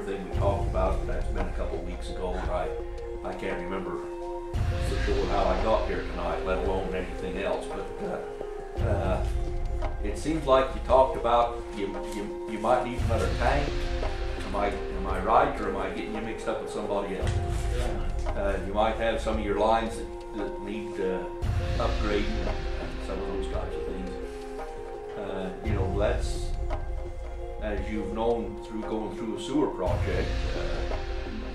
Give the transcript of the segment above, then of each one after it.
everything we talked about. That's been a couple of weeks ago, and I can't remember for sure how I got here tonight, let alone anything else. But it seems like you talked about you might need another tank. Am I right, or am I getting you mixed up with somebody else? You might have some of your lines that need upgrading and some of those types of things. You know, that's, as you've known through going through a sewer project,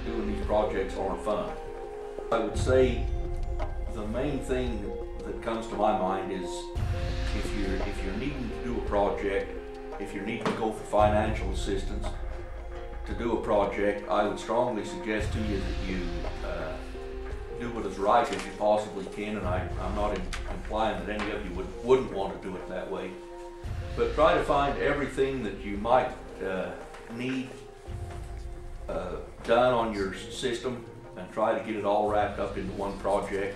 doing these projects aren't fun. I would say the main thing that comes to my mind is if you're needing to do a project, if you're needing to go for financial assistance to do a project, I would strongly suggest to you that you do it as right as you possibly can, and I'm not implying that any of you wouldn't want to do it that way. But try to find everything that you might need done on your system and try to get it all wrapped up into one project.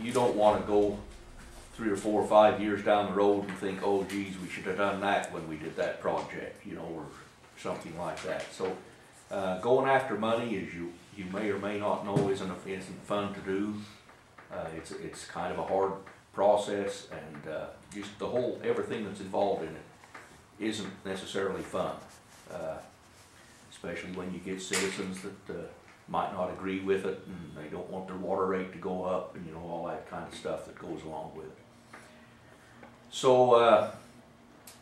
You don't want to go 3 or 4 or 5 years down the road and think, oh geez, we should have done that when we did that project, you know, or something like that. So going after money, as you may or may not know, isn't fun to do. It's kind of a hard process, and just everything that's involved in it isn't necessarily fun, especially when you get citizens that might not agree with it, and they don't want their water rate to go up, and you know, all that kind of stuff that goes along with it. So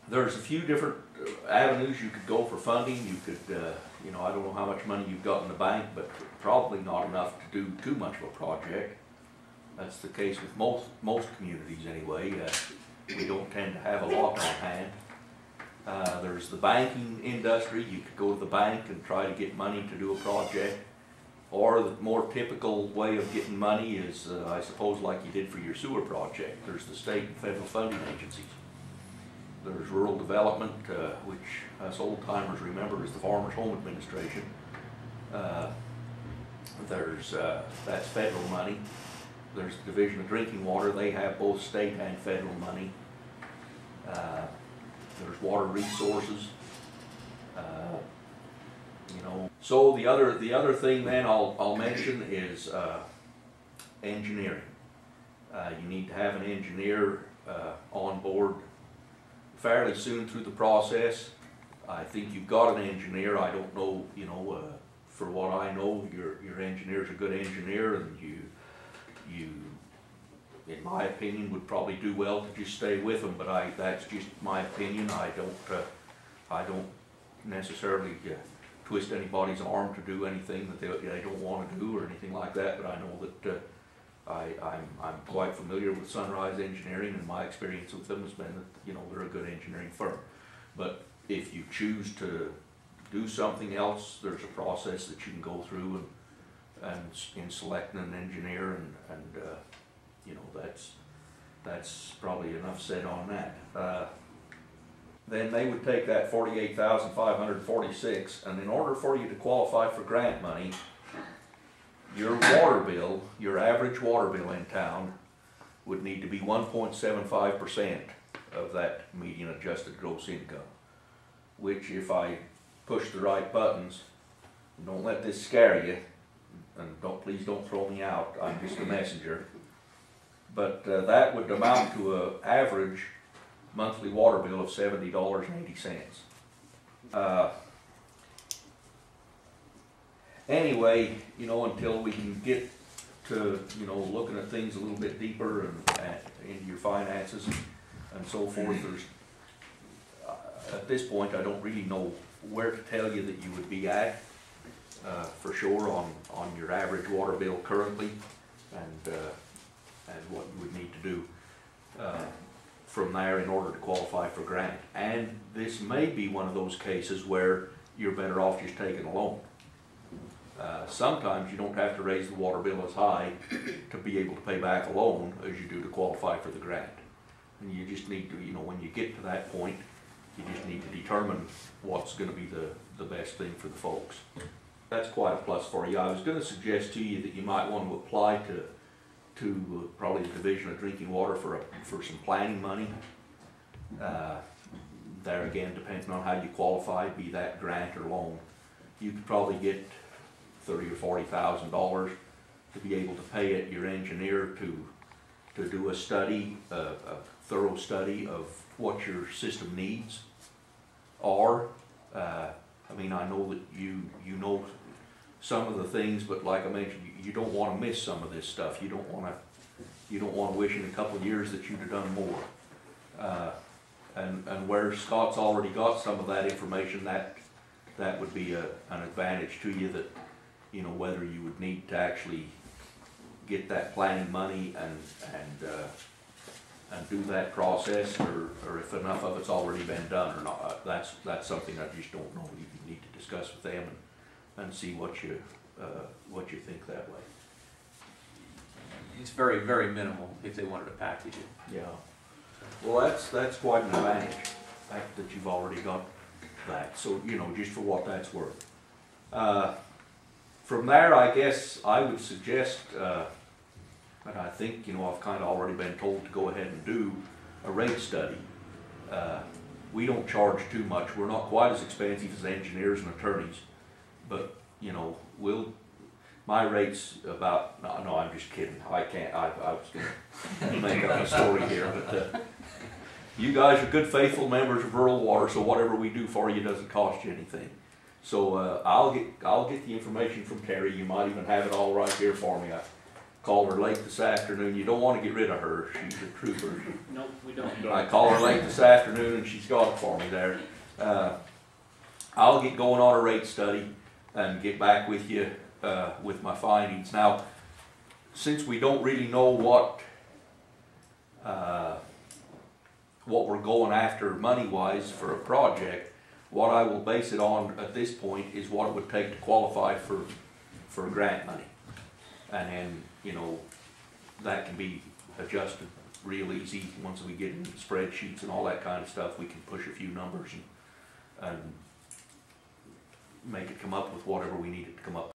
there's a few different avenues you could go for funding. You could, you know, I don't know how much money you've got in the bank, but probably not enough to do too much of a project. That's the case with most communities anyway. We don't tend to have a lot on hand. There's the banking industry. You could go to the bank and try to get money to do a project. Or the more typical way of getting money is, I suppose, like you did for your sewer project. There's the state and federal funding agencies. There's rural development, which us old timers remember as the Farmers Home Administration. That's federal money. There's the Division of Drinking Water. They have both state and federal money. There's water resources. You know. So the other thing then I'll mention is engineering. You need to have an engineer on board fairly soon through the process. I think you've got an engineer. I don't know, you know, for what I know, your engineer's a good engineer, and you, in my opinion, would probably do well to just stay with them. But that's just my opinion. I don't necessarily twist anybody's arm to do anything that they don't want to do or anything like that. But I know that I'm quite familiar with Sunrise Engineering, and my experience with them has been that, you know, they're a good engineering firm. But if you choose to do something else, there's a process that you can go through and in selecting an engineer, and you know, that's probably enough said on that. Then they would take that $48,546, and in order for you to qualify for grant money, your water bill, your average water bill in town, would need to be 1.75% of that median adjusted gross income, which, if I push the right buttons, don't let this scare you, and please don't throw me out, I'm just a messenger, but that would amount to an average monthly water bill of $70.80. Anyway, you know, until we can get to, you know, looking at things a little bit deeper and into your finances and so forth, there's, at this point, I don't really know where to tell you that you would be at for sure on your average water bill currently, and what you would need to do from there in order to qualify for grant. And this may be one of those cases where you're better off just taking a loan. Sometimes you don't have to raise the water bill as high to be able to pay back a loan as you do to qualify for the grant. And you just need to, you know, when you get to that point, you just need to determine what's going to be the best thing for the folks. That's quite a plus for you. I was going to suggest to you that you might want to apply to probably the Division of Drinking Water for some planning money. there again, depending on how you qualify, be that grant or loan, you could probably get $30,000 or $40,000 to be able to pay it your engineer to do a study, a thorough study of what your system needs. Or, I mean, I know that you know some of the things, but like I mentioned, you don't want to miss some of this stuff. You don't want to wish in a couple of years that you'd have done more. And where Scott's already got some of that information, that would be an advantage to you, that, you know, whether you would need to actually get that planning money and do that process, or if enough of it's already been done or not. That's something I just don't know. You need to discuss with them and see what you think that way. It's very, very minimal if they wanted to package it. Yeah. Well, that's quite an advantage, the fact that you've already got that. So, you know, just for what that's worth. From there, I guess I would suggest, and I think, you know, I've kind of already been told to go ahead and do a rate study. We don't charge too much. We're not quite as expensive as engineers and attorneys, but, you know, my rate's about, no, I'm just kidding. I was going to make up a story here, but you guys are good, faithful members of rural water, so whatever we do for you doesn't cost you anything. So I'll get the information from Terry. You might even have it all right here for me. I called her late this afternoon. You don't want to get rid of her. She's a trooper. No, we don't. I called her late this afternoon and she's got it for me there. I'll get going on a rate study and get back with you with my findings. Now, since we don't really know what we're going after money-wise for a project, what I will base it on at this point is what it would take to qualify for grant money. And then, you know, that can be adjusted real easy. Once we get into spreadsheets and all that kind of stuff, we can push a few numbers and make it come up with whatever we need it to come up with.